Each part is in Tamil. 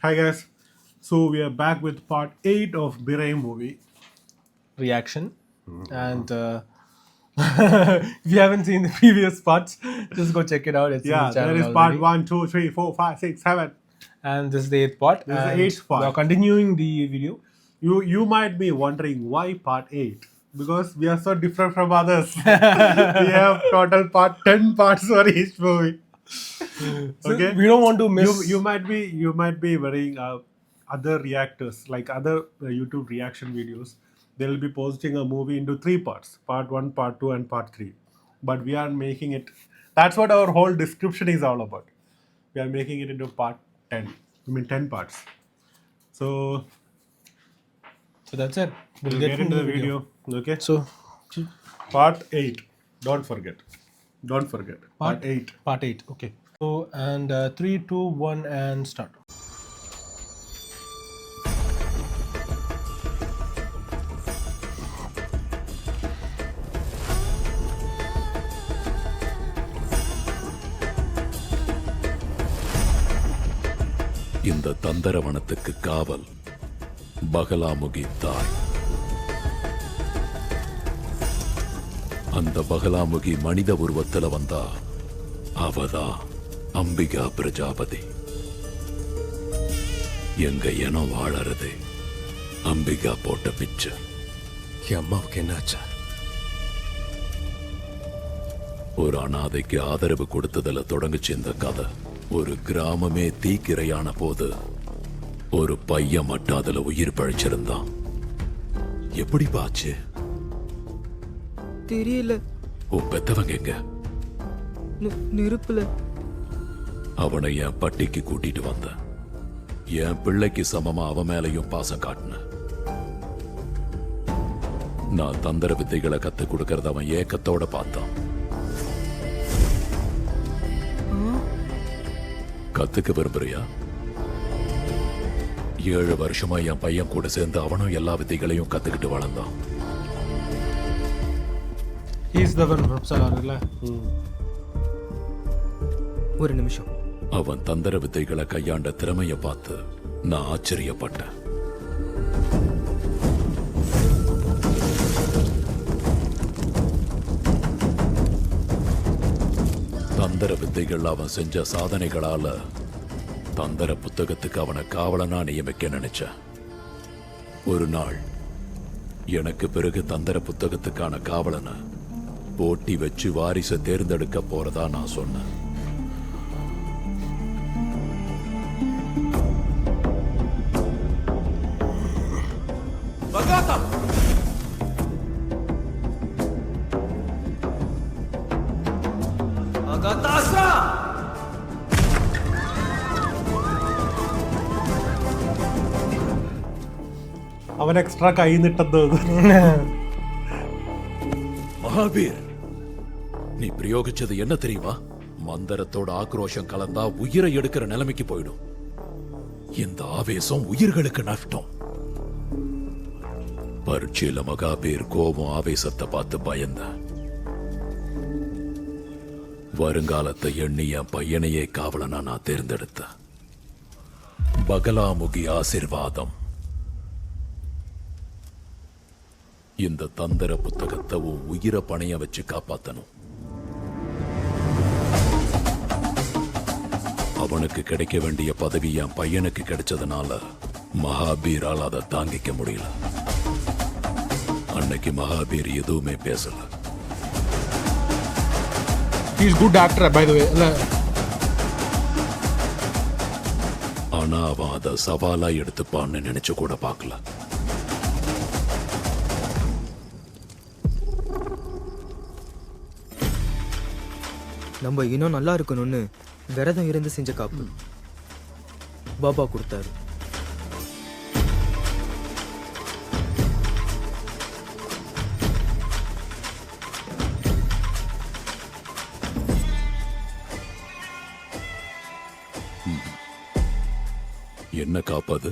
Hi guys, so we are back with part 8 of Birai movie. Reaction. And if you haven't seen the previous parts, just go check it out. It's in Yeah, the there channel is part already. 1, 2, 3, 4, 5, 6, 7. And this is the eighth part. This is the and eighth part. We are continuing the video. You might be wondering why part 8? Because we are so different from others. We have total 10 parts for each movie. So Okay? we don't want to miss. You might be worrying other reactors like other YouTube reaction videos. They'll be posting a movie into 3 parts: part 1, part 2, and part 3. But we are making it. That's what our whole description is all about. We are making it into part 10. I mean 10 parts. So So that's it. we'll get into the video. Okay. So Part 8. Don't forget. Don't forget. Part 8. Part 8. Okay. So and 3, 2, 1, and start. இந்த தந்தரவனத்துக்கு காவல் பகலாமுகி தாய். அந்த பகலாமுகி மனித உருவத்துல வந்தா அவதான் அம்பிகா பிரஜாபதி. எங்க இனம் வாழறது அம்பிகா போட்ட பிச்சை. என் அம்மாவுக்கு என்னாச்சா? ஒரு அனாதைக்கு ஆதரவு கொடுத்ததுல தொடங்குச்சு இந்த கதை. ஒரு கிராமமே தீக்கிரையான போது ஒரு பையன் மட்டும் அதுல உயிர் பழிச்சிருந்தான். எப்படி பாச்சு? தெரியல. உன் பெத்தவங்க எங்க? நெருப்புல. அவனை என் பட்டிக்கு கூட்டிட்டு வந்தேன். என் பிள்ளைக்கு சமமா அவன் மேலையும் பாசம் காட்டின. நான் தந்திர வித்தைகளை கத்து கொடுக்கறத அவன் ஏக்கத்தோட பார்த்தான். கத்துக்க விரும்புறியா? 7 வருஷமா என் பையன் கூட சேர்ந்து அவனும் எல்லா வித்தைகளையும் கத்துக்கிட்டு வளர்ந்தான். He's the one from Salarilla. ஒரு நிமிஷம். அவன் தந்திர வித்தைகளை கையாண்ட திறமைய பார்த்து நான் ஆச்சரியப்பட்டேன். தந்திர வித்தைகள் அவன் செஞ்ச சாதனைகளால தந்திர புத்தகத்துக்கு அவனை காவலனா நியமிக்க நினைச்சேன். ஒரு நாள் எனக்கு பிறகு தந்திர புத்தகத்துக்கான காவலனை போட்டி வச்சு வாரிசை தேர்ந்தெடுக்க போறதா நான் சொன்னேன். അവൻ എക്സ്ട്രാ കൈ നിട്ടെന്ന് மகாவீர், நீ பிரயோகிச்சது என்ன தெரியுமா? மந்திரத்தோட ஆக்ரோஷம் கலந்தா உயிரை எடுக்கிற நிலைமைக்கு போயிடும். இந்த ஆவேசம் உயிர்களுக்கு நஷ்டம். பரீட்சையில மகாபீர் கோபம் ஆவேசத்தை பார்த்து பயந்த. வருங்காலத்தை எண்ணி என் பையனையே காவலனா நான் தேர்ந்தெடுத்தேன். பகலாமுகி ஆசிர்வாதம். இந்த தந்திர புத்தகத்தை உயிரை பணைய வச்சு காப்பாத்தணும். அவனுக்கு கிடைக்க வேண்டிய பதவி என் பையனுக்கு கிடைச்சதுனால மகாபீரால் அதை தாங்கிக்க முடியல. அன்னைக்கு மகாபீர் எதுவுமே பேசல. He's good actor, by the way. ஆனா அவன் அதை சவாலா எடுத்துப்பான்னு நினைச்சு கூட பார்க்கல. நம்ம இன்னும் நல்லா இருக்கணும்னு விரதம் இருந்து செஞ்ச காப்பு பாபா கொடுத்தாரு. என்ன காப்பது?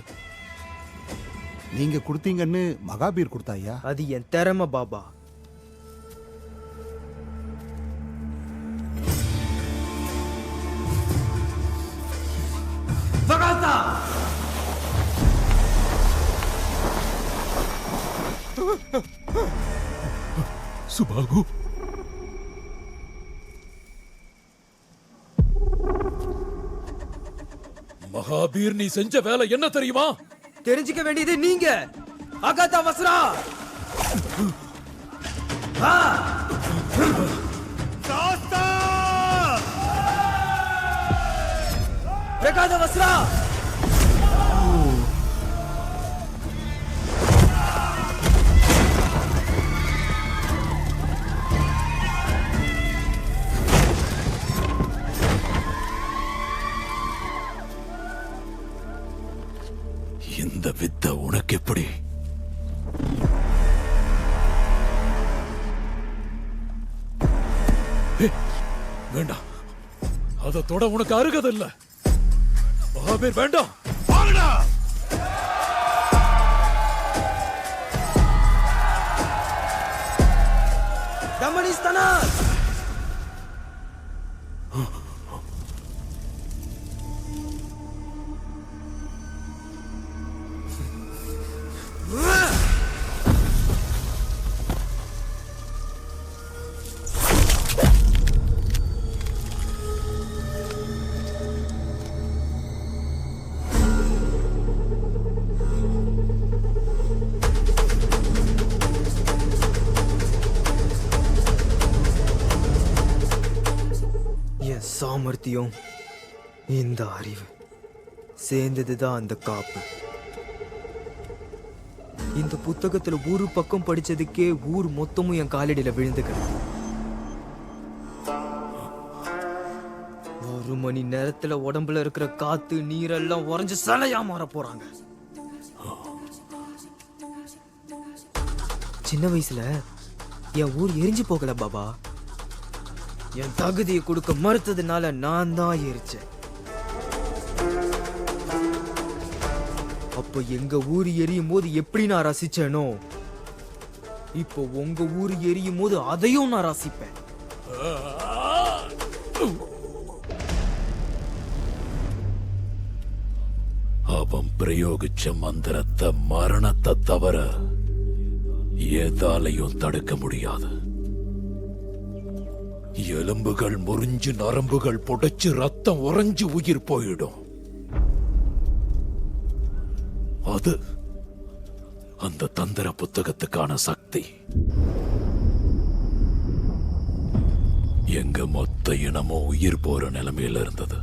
நீங்க கொடுத்தீங்கன்னு மகாபீர் கொடுத்தாயா? அது என் திறமை பாபா. சுபாகு, மகாபீர், நீ செஞ்ச வேலை என்ன தெரியுமா? தெரிஞ்சுக்க வேண்டியது நீங்க. அகாதா வஸ்ரா. பிரகாத வஸ்ரா. இந்த வித்தை உனக்கு எப்படி? வேண்டாம், அதை தொட உனக்கு அருகது இல்ல. மகாபீர் வேண்டாம். வாங்கடா. தமனிஸ்தானா. என் சாமர்த்தியம், இந்த அறிவு சேர்ந்ததுதான் அந்த காப்பு. இந்த புத்தகத்துல ஒரு பக்கம் படிச்சதுக்கே ஊர் மொத்தமும் என் காலடியில விழுந்துக்கிறது. ஒரு மணி நேரத்துல உடம்புல இருக்கிற காத்து நீரெல்லாம் உறைஞ்சு சலையா மாற போறாங்க. சின்ன வயசுல என் ஊர் எரிஞ்சு போகல பாபா. என் தகுதியை கொடுக்க மறுத்ததுனால நான் தான் எரிச்சேன். அப்ப எங்க ஊர் எரியும் போது எப்படி நான் ரசிச்சேனோ, இப்போ உங்க ஊர் எரியும் போது அதையும் நான் ரசிப்பேன். அவன் பிரயோகிச்ச மந்திரத்தை, மரணத்தை தவிர ஏதாலையும் தடுக்க முடியாது. எலும்புகள் முறிஞ்சு, நரம்புகள் புடைச்சு, ரத்தம் உறைஞ்சு உயிர் போயிடும். அது அந்த தந்திர புத்தகத்துக்கான சக்தி. எங்க மொத்த இனமும் உயிர் போற நிலைமையில இருந்தது.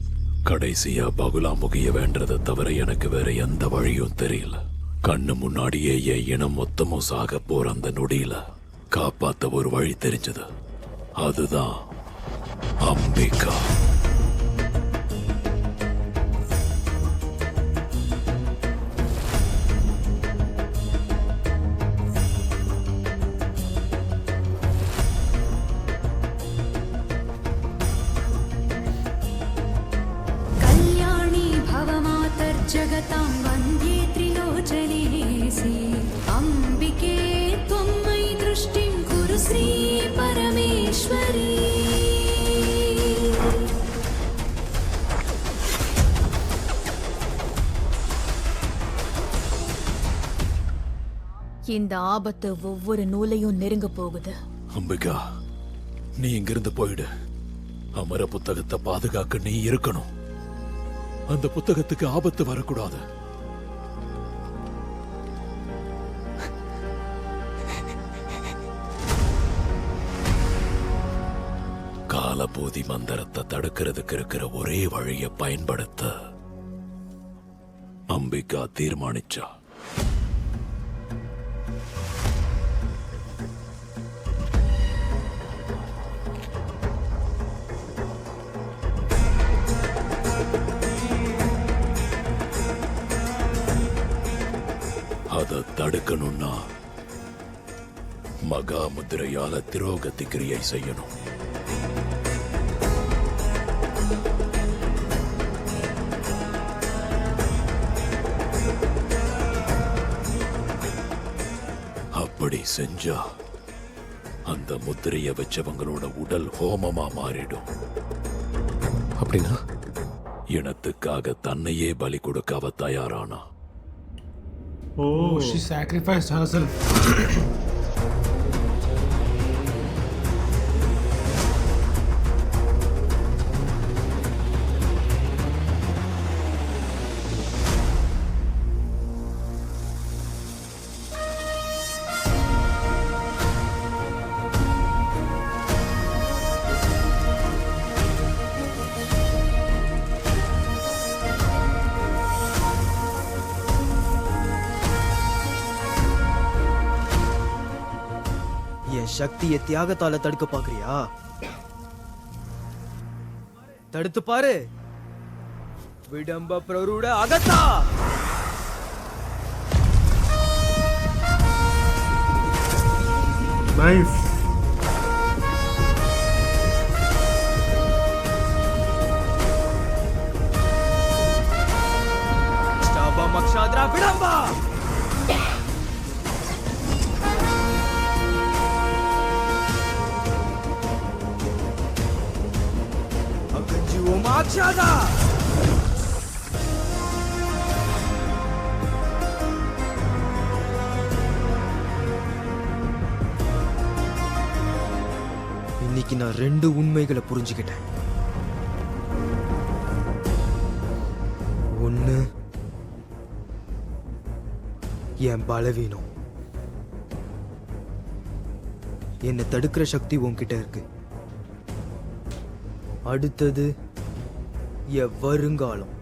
கடைசியா பகுலாமுகிய வேண்டதை தவிர எனக்கு வேற எந்த வழியும் தெரியல. கண்ணு முன்னாடியே என் இனம் மொத்தமும் சாக போற அந்த நொடியில காப்பாத்த ஒரு வழி தெரிஞ்சது. அதுதான் அம்பிகா. कल्याणी भवमातर्जगतां वन्द्ये त्रिलोचनेसि अम्बिके त्वं मयि दृष्टिं कुरु श्री परमेश्वरी. இந்த ஆபத்து ஒவ்வொரு நூலையும் நெருங்க போகுது. அம்பிகா, நீ இங்கிருந்து போயிடு. அமர புத்தகத்தை பாதுகாக்க நீ இருக்கணும். அந்த புத்தகத்துக்கு ஆபத்து வரக்கூடாது. காலபூதி மந்திரத்தை தடுக்கிறதுக்கு இருக்கிற ஒரே வழியை பயன்படுத்த அம்பிகா தீர்மானிச்சா. அதை தடுக்கணும்னா மகா முத்திரையால திரோகத்தி கிரியை செய்யணும். அப்படி செஞ்சா அந்த முத்திரைய வச்சவங்களோட உடல் ஹோமமா மாறிடும். அப்படின்னா இனத்துக்காக தன்னையே பலி கொடுக்க அவ தயாரானா. Oh, she sacrificed herself. சக்தியை தியாகத்தால தடுக்க பாக்குறியா? தடுத்து பாரு. விடம்ப பிரருட அகத்தா. Nice. ஸ்டாபா மக்ஷாத்ரா விடம்பா. அகஞ்சுவோ மாக்ஷாதா. இன்னைக்கு நான் 2 உண்மைகளை புரிஞ்சுக்கிட்டேன். ஒண்ணு, என் பலவீனம். என்னை தடுக்கிற சக்தி உன்கிட்ட இருக்கு. அடுத்தது என் வருங்காலம்.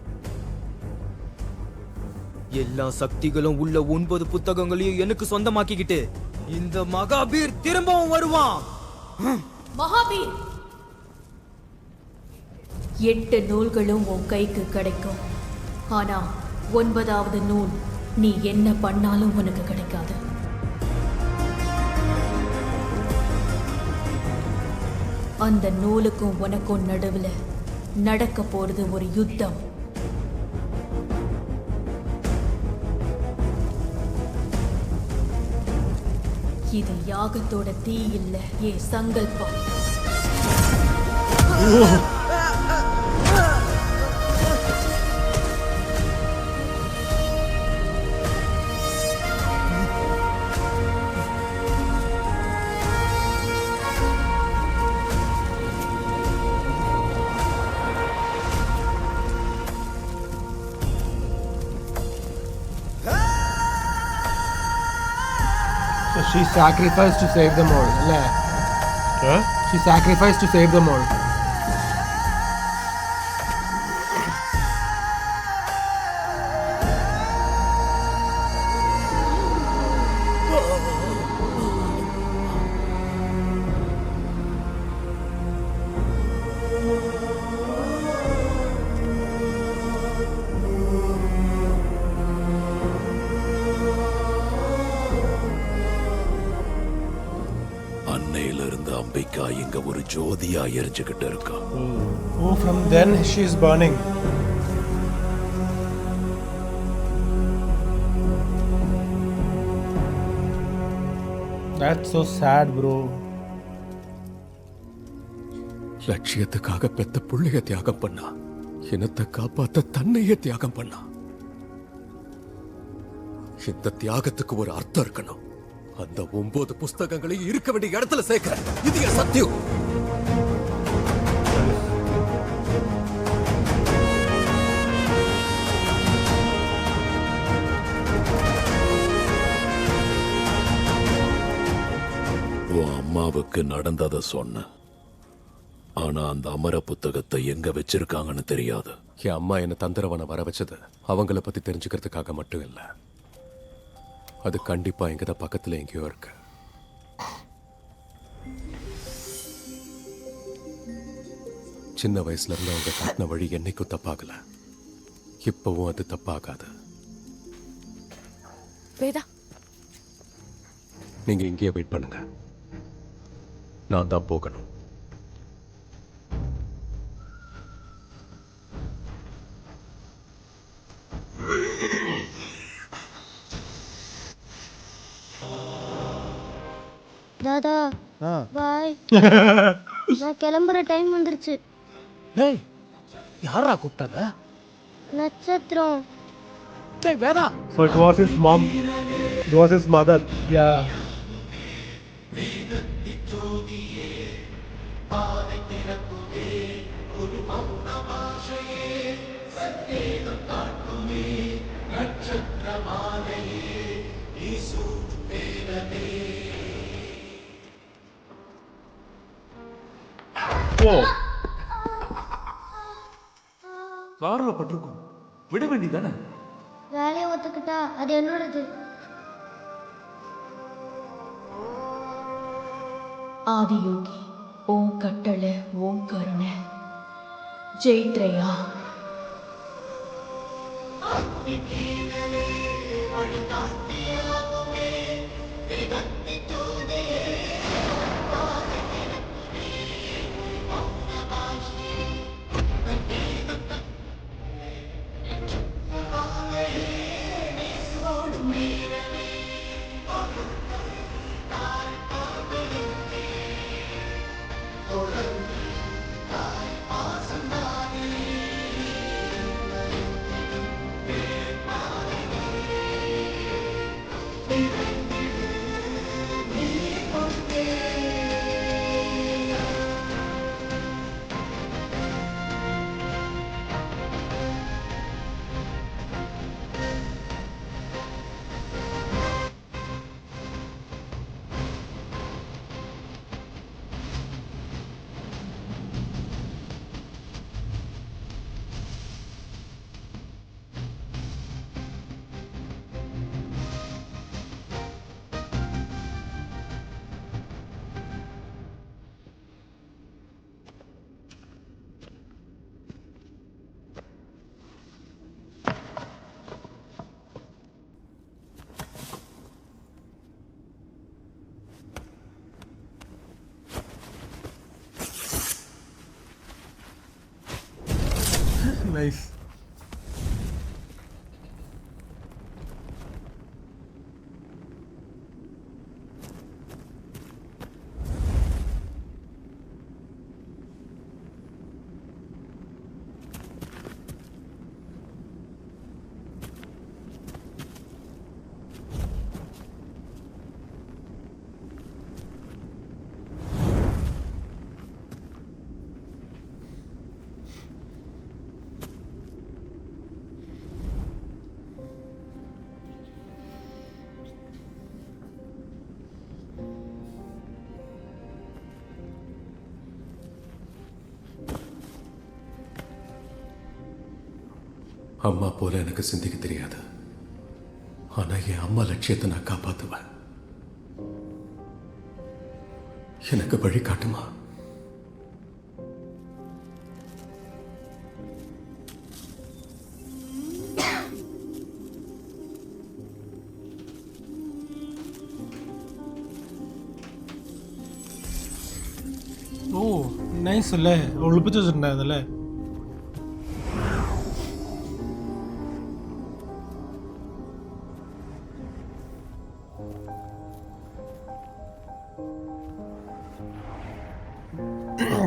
எல்லா சக்திகளும் உள்ள 9 புத்தகங்களையும் எனக்கு சொந்தமாக்கிக்கிட்டு இந்த மகாபீர் திரும்பவும் வருவான். மகாபீர், 8 நூல்களும் உன் கைக்கு கிடைக்கும். ஆனா 9வது நூல் நீ என்ன பண்ணாலும் உனக்கு கிடைக்காது. அந்த நூலுக்கும் உனக்கும் நடுவுல நடக்க போறது ஒரு யுத்தம். இது யாகத்தோட தீ இல்ல, சங்கல்பம். So she sacrificed to save them all. Huh? She sacrificed to save them all. அன்னையிலிருந்து அம்பிகா இங்க ஒரு ஜோதியா எரிஞ்சுக்கிட்டு இருக்கா. Oh, from then she is burning. That's so sad, bro. லட்சியத்துக்காக பெத்த புள்ளைய தியாகம் பண்ணா, இனத்தை காப்பாத்த தன்னையே தியாகம் பண்ணா. இந்த தியாகத்துக்கு ஒரு அர்த்தம் இருக்கணும். அந்த 9 புஸ்தகங்களையும் இருக்க வேண்டிய இடத்துல சேர்க்க இது என் சத்தியம். உன் அம்மாவுக்கு நடந்ததை சொன்ன. ஆனா அந்த அமர புத்தகத்தை எங்க வச்சிருக்காங்கன்னு தெரியாது. என் அம்மா என்ன தந்திரவனை வர வச்சது அவங்கள பத்தி தெரிஞ்சுக்கிறதுக்காக மட்டும் இல்ல. அது கண்டிப்பா எங்கதான் பக்கத்துல எங்கேயோ இருக்கு. சின்ன வயசுல இருந்து அவங்க காட்டின வழி என்னைக்கும் தப்பாகல. இப்பவும் அது தப்பாகாது. வேதா, நீங்க இங்கேயே வெயிட் பண்ணுங்க. நான் தான் போகணும். தாதா பாய். நான் கிளம்புற டைம் வந்துருச்சு. Hey, யாரா கூப்பிட்டத? நட்சத்திரம். Hey, Veda. So it was his mom. It was his mother. Yeah. சாரப்பட்டிருக்கும், விட வேண்டியதானே? வேலையை ஒத்துக்கிட்டா அது என்னோடது. ஆதியோகி ஓம் கட்டளை ஓம் கருணை ஜெயித்ரேயா. Nice. அம்மா போல எனக்கு சிந்திக்க தெரியாது. ஆனா என் அம்மா லட்சியத்தை நான் காப்பாத்துவேன். எனக்கு வழி காட்டுமா? ഓ നൈസ് അല്ലേ, ഒളിപ്പിച്ച് വെച്ചിട്ടുണ്ടായിരുന്നല്ലേ.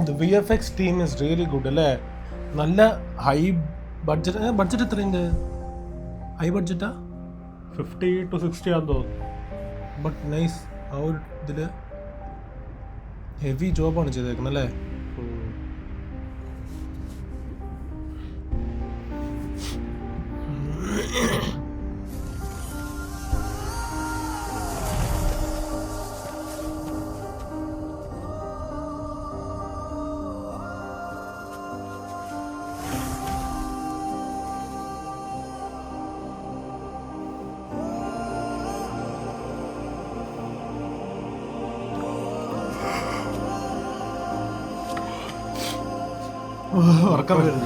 The VFX team is really good അല്ലേ. നല്ല ഹൈ ബഡ്ജറ്റ്. ബഡ്ജറ്റ് എത്രയുണ്ട്? ഹൈ ബഡ്ജറ്റാ? 50 to 60 ആണെന്ന് തോന്നുന്നു. But nice. ആ ഒരു ഇതിൽ ഹെവി ജോബാണ് ചെയ്തേക്കുന്നത് അല്ലേ. ഉറക്കം വരുന്നു.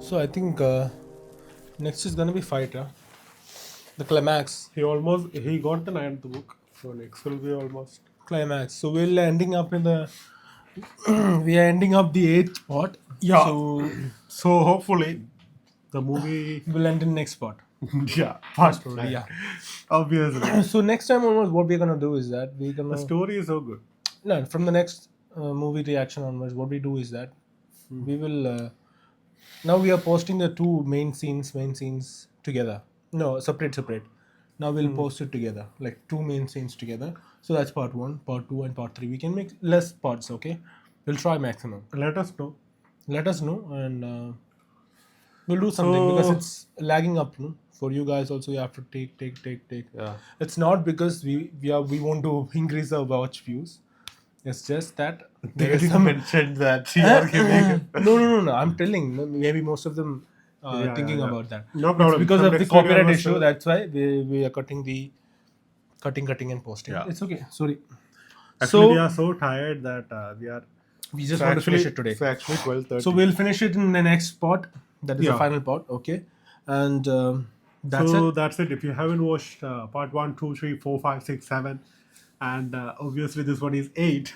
So I think next is gonna be fight. The climax. He got the 9th book, so next will be almost. Climax. So we're ending up in the. We are ending up the 8th part. Yeah. So So hopefully, the movie. we'll end in next part. Yeah, part Probably, yeah. Obviously, So next time onwards, what we're gonna do is that we're the gonna story is so good. no from the next movie reaction onwards. What we do is that we will now we are posting the two main scenes together. No, separate. Now we'll post it together, like two main scenes together. So that's part 1, part 2, and part 3. We can make less parts. Okay, we'll try maximum. Let us know. Let us know and we'll do something because So- it's lagging up. No? For you guys also, you have to take. Yeah. It's not because we want to increase our watch views. It's just that there is some mentioned that you are giving. no. I'm telling. Maybe most of them Yeah, thinking yeah. about that. No problem. It's because From of the next week copyright onwards, issue. That's why we are cutting and posting. Yeah. It's okay. Sorry. Actually, we So are so tired that we are. we just so want to finish actually- it today. So actually, 12:30. So we'll finish it in the next part. That is the Yeah. final part. Okay, and that's so it. that's it. If you haven't watched part 1, 2, 3, 4, 5, 6, 7, and obviously this one is 8,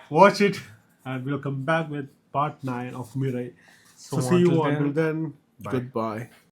watch it, and we'll come back with part 9 of Mirai. So see until you then, until then. Bye. Goodbye.